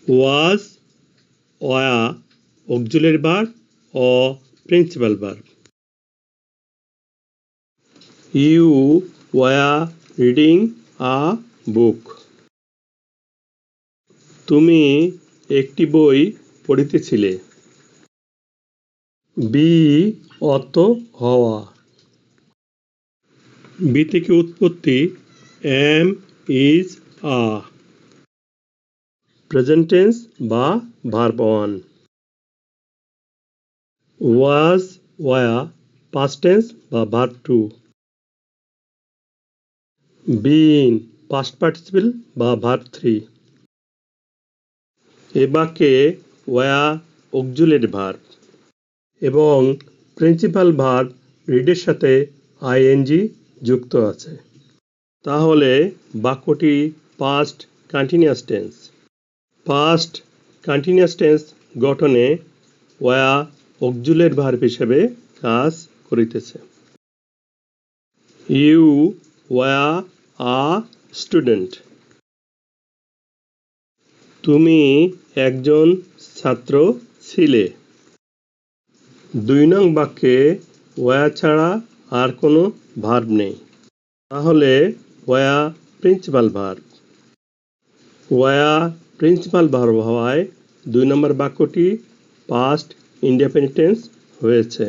was, were auxiliary verb or principal verb. You were reading a book. তুমি একটি বই পড়িতেছিলে। B অর্থ হওয়া। বি থেকে উৎপত্তি am, is, are। Present tense বা verb one. was, were past tense বা verb two. been past participle বা ভার্ব থ্রি। এ বাক্যে were অক্সিলারি ভার্ব এবং প্রিন্সিপাল ভার্ব রিডের সাথে আইএনজি যুক্ত আছে। তাহলে বাক্যটি past continuous tense. Past continuous tense গঠনে were অক্সিলারি ভার্ব হিসেবে কাজ করিতেছে। You were a student. তুমি একজন ছাত্র ছিলে। ২ নং বাক্যে were ছাড়া আর কোনো ভার্ব নেই। তাহলে were principal verb. were principal verb হওয়ায় ২ নম্বর বাক্যটি পাস্ট ইনডেফিনিট টেন্স হয়েছে।